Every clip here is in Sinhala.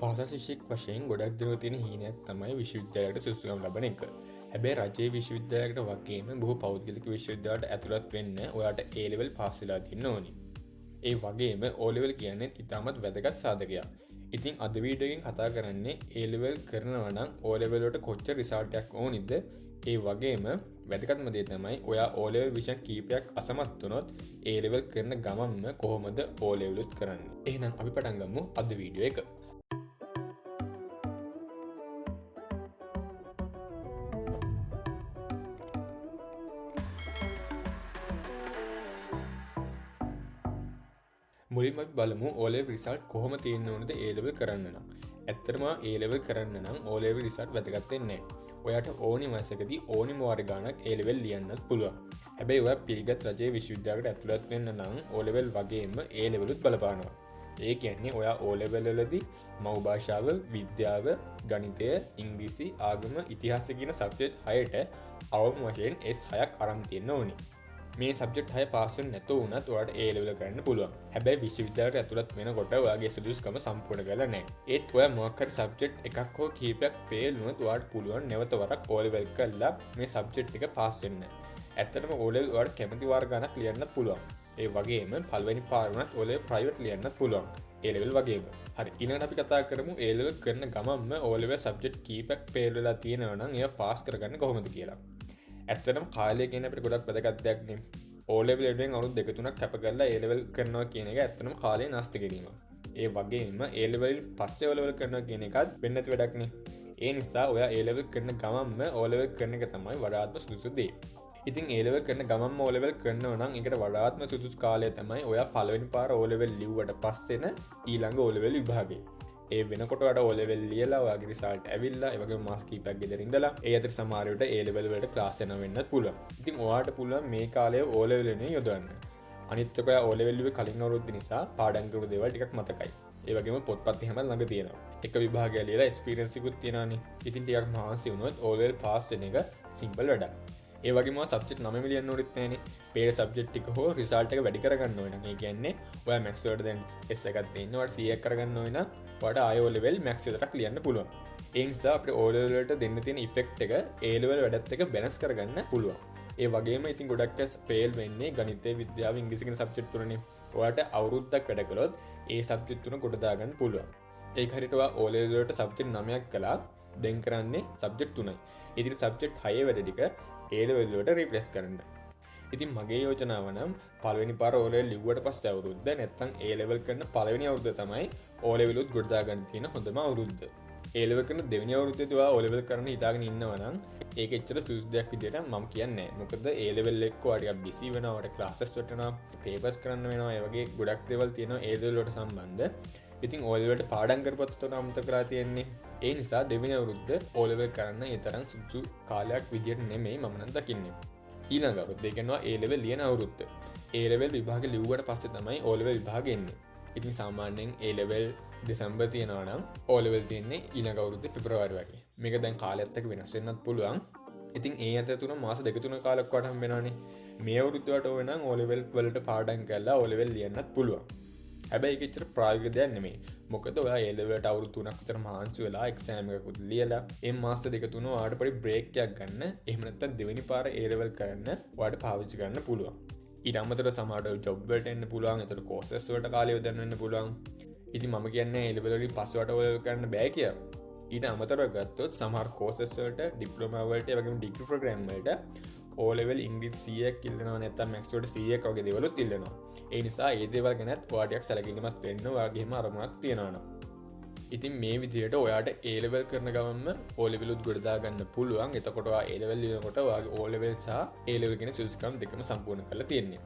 පාසල් ශිෂ්‍යෙක් වශයෙන් ගොඩක් දෙනෙකුට තියෙන හීනයක් තමයි විශ්වවිද්‍යාලයට සුදුසුකම් ලබන එක. හැබැයි රජයේ විශ්වවිද්‍යාලයකට වගේම බොහෝ පෞද්ගලික විශ්වවිද්‍යාලට ඇතුළත් වෙන්න ඔයාට A level පාස් වෙලා තියෙන්න ඕනි. ඒ වගේම O level කියන්නේ ඉතාමත් වැදගත් සාධකයක්. ඉතින් අද වීඩියෝ එකෙන් කතා කරන්නේ A level කරනවා නම් O level වලට කොච්චර රිසල්ට් එකක් ඕනිද? ඒ වගේම වැදගත්ම දේ තමයි ඔයා O level විෂන් කීපයක් අසමත් වුණොත් A level කරන ගමන්ම කොහොමද O level උත් කරන්නේ? එහෙනම් අපි පටන් ගමු අද වීඩියෝ එක. මුලින්ම බලමු O level රිසල්ට් කොහොම තියෙන්න ඕනද A level කරන්න නම්. ඇත්තටම A level කරන්න නම් O level රිසල්ට් වැදගත් වෙන්නේ නැහැ. ඔයාට ඕනි මාසයකදී ඕනිම වාර ගානක් A level ලියන්නත් පුළුවන්. හැබැයි ඔයා පිළිගත් රජයේ විශ්වවිද්‍යාලයකට ඇතුළත් වෙන්න නම් O level වගේම A level උත් බලපානවා. ඒ කියන්නේ ඔයා O level වලදී මව් භාෂාව, විද්‍යාව, ගණිතය, ඉංග්‍රීසි, ආගම, ඉතිහාසය කියන සබ්ජෙක්ට් 6ට අවම වශයෙන් S6ක් අරන් තියෙන්න ඕනි. මේ සබ්ජෙක්ට් 6 පාස් වෙන්නේ නැතුව වුණත් ඔයාලට A level කරන්න පුළුවන්. හැබැයි විශ්වවිද්‍යාලයට ඇතුළත් වෙනකොට ඔයාගේ සුදුසුකම සම්පූර්ණ කරලා නැහැ. ඒත් ඔයා මොකක් හරි සබ්ජෙක්ට් එකක් හෝ කීපයක් ෆේල් වුණොත් ඔයාලට පුළුවන් නැවත වරක් O level කරලා මේ සබ්ජෙක්ට් එක පාස් වෙන්න. ඇත්තටම O level ඔයාලට කැමති වාර ගණක් ලියන්නත් පුළුවන්. ඒ වගේම පළවෙනි පාර වුණත් O level ප්‍රයිවට් ලියන්නත් පුළුවන්. A level වගේම. හරි. ඊළඟට අපි කතා කරමු A level කරන ගමන්ම O level සබ්ජෙක්ට් කීපයක් ෆේල් වෙලා තියෙනවා නම් ඒවා පාස් කරගන්න කොහොමද කියලා. ඇත්තටම කාලය කියන අපිට ගොඩක් වැදගත් දෙයක් නේ. O level එකෙන් අවුරුදු දෙක තුනක් කැප කරලා A level කරනවා කියන එක ඇත්තටම කාලය නාස්ති කිරීම. ඒ වගේම A level පස්සේ O level කරනවා කියන එකත් වෙන්නේ නැති වැඩක් නේ. ඒ නිසා ඔයා A level කරන ගමන්ම O level කරන එක තමයි වඩාත්ම සුදුසු දේ. ඉතින් A level කරන ගමන්ම O level කරනවා නම් ඒකට වඩාත්ම සුදුසු කාලය තමයි ඔයා පළවෙනි පාර O level ලිව්වට පස්සේන ඊළඟ O level විභාගය. ඒ වෙනකොට ඔයාට O level ලියලා ඔයාගේ රිසල්ට් ඇවිල්ලා ඒ වගේම මාස් කීපයක් ගෙදර ඉඳලා ඒ අතර සමහර වෙලට A level වලට ක්ලාස් යනවා වෙන්නත් පුළුවන්. ඉතින් ඔයාට පුළුවන් මේ කාලය O level එකේ යොදවන්න. අනිත් එක ඔයා O level ලිව්වේ කලින් අවුරුද්ද නිසා පාඩම් කරපු දේවල් ටිකක් මතකයි. ඒ වගේම පොත්පත් එහෙම ළඟ තියෙනවා. එක විභාගයක් ලියලා එක්ස්පීරියන්ස් එකකුත් තියෙනවානේ. ඉතින් ටිකක් මහන්සි වුණොත් O level පාස් වෙන එක සිම්පල් වැඩක්. ඒ වගේම සබ්ජෙක්ට් 9 ලියන්න ඕනෙත් නැහැනේ. පේන සබ්ජෙක්ට් ටික හෝ රිසල්ට් එක වැඩි කරගන්න ඕන නම් ඒ කියන්නේ ඔයා මැක්ස් වලට දැන් S එකක් තියෙනවා. ඔයාට C එකක් කරගන්න ඕන නම් ඔයාට ආය O level මැක්ස් විතරක් ලියන්න පුළුවන්. ඒ නිසා අපිට O level වලට දෙන්න තියෙන ඉෆෙක්ට් එක A level වැඩත් එක්ක බැලන්ස් කරගන්න පුළුවන්. ඒ වගේම ඉතින් ගොඩක් අය ෆේල් වෙන්නේ ගණිතය, විද්‍යාව, ඉංග්‍රීසි කියන සබ්ජෙක්ට් තුනනේ. ඔයාට අවුරුද්දක් වැඩ කළොත් ඒ සබ්ජෙක්ට් තුන කොට දාගන්න පුළුවන්. ඒක හරියට ඔයා O level වලට සබ්ජෙක්ට් 9ක් කළා. දැන් කරන්නේ සබ්ජෙක්ට් 3යි. ඉතින් සබ්ජෙක්ට් 6 වැඩ ටික A level වලට රීප්ලේස් කරන්න. ඉතින් මගේ යෝජනාව නම් පළවෙනි පාර O level ලිව්වට පස්සේ අවුරුද්ද නැත්නම් A level කරන පළවෙනි අවුරුද්ද තමයි O level උත් ගොඩ දාගන්න තියෙන හොඳම අවුරුද්ද. A level කරන දෙවෙනි අවුරුද්දේදී ඔයා O level කරන්න හිතාගෙන ඉන්නවා නම් ඒක එච්චර සුදුසු දෙයක් විදියට මම කියන්නේ නැහැ. මොකද A level එක ඔයාට බිසි වෙනවා, ඔයාට ක්ලාසස් වටනවා, පේපර්ස් කරන්න වෙනවා, ඒ වගේ ගොඩක් දේවල් තියෙනවා A level වලට සම්බන්ධ. ඉතින් O level වලට පාඩම් කරපුවත් උතන අමතක කරලා තියෙන්නේ. ඒ නිසා දෙවෙනි අවුරුද්ද O level කරන්න ඒ තරම් සුදුසු කාලයක් විදියට නෙමෙයි මම නම් දකින්නේ. ඊළඟ අවුරුද්ද ඒ කියන්නේ A level ලියන අවුරුද්ද. A level විභාග ලිව්වට පස්සේ තමයි O level විභාග එන්නේ. ඉතින් සාමාන්‍යයෙන් A level දෙසැම්බර් තියෙනවා නම් O level තියෙන්නේ ඊළඟ අවුරුද්දේ පෙබරවාරි වගේ. මේක දැන් කාලයත් එක්ක වෙනස් වෙන්නත් පුළුවන්. ඉතින් ඒ අතර තුන මාස දෙක තුන කාලයක් වට හම්බ වෙනවානේ. මේ අවුරුද්ද වට ඕන නම් O level වලට පාඩම් කරලා O level ලියන්නත් පුළුවන්. හැබැයි ඒක එච්චර ප්‍රායෝගික දෙයක් නෙමෙයි. මොකද ඔයා A level වලට අවුරුදු 3ක් විතර මහන්සි වෙලා එක්සෑම් එකකුත් ලියලා ඒ මාස දෙක තුන ඔයාට පොඩි බ්‍රේක් එකක් ගන්න. එහෙම නැත්නම් දෙවෙනි පාර A level කරන්න ඔයාට පාවිච්චි කරන්න පුළුවන්. ඊට අමතරව සමහරවිට ජොබ් වලට එන්න පුළුවන්. ඒතර කෝසස් වලට කාලය යොදන්න වෙන්න පුළුවන්. ඉතින් මම කියන්නේ A level වලින් පස්සට O level කරන්න බෑ කියලා. ඊට අමතරව ගත්තොත් සමහර කෝසස් වලට ඩිප්ලෝමා වලට ඒ වගේම ඩිග්‍රී ප්‍රෝග්‍රෑම් වලට O level ඉංග්‍රීසි 100ක් ඉල්ලනවා නැත්නම් මැක්ස් වලට 100ක් වගේ දේවලුත් ඉල්ලනවා. ඒ නිසා ඒ දේවල් ගැනත් ඔයාට ටිකක් සැලකිලිමත් වෙන්න ඔයාගේම අරමුණක් තියෙනවා නම්. ඉතින් මේ විදිහට ඔයාට A level කරන ගමන්ම O level උත් ගොඩ දාගන්න පුළුවන්. එතකොට ඔයා A level ලියනකොට ඔයාගේ O level සහ A level කියන සුදුසුකම් දෙකම සම්පූර්ණ කරලා තියෙන්නේ.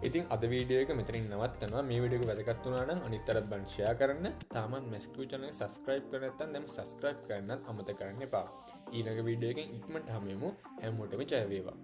ඉතින් අද වීඩියෝ එක මෙතනින් නවත්තනවා. මේ වීඩියෝ එක වැදගත් වුණා නම් අනිත් අයත් බලන්න ෂෙයා කරන්න. තාමත් MESQ channel එක subscribe කරලා නැත්නම් දැන් subscribe කරන්නත් අමතක කරන්න එපා. ඊළඟ වීඩියෝ එකෙන් ඉක්මනට හමු වෙමු. හැමෝටම ජය වේවා.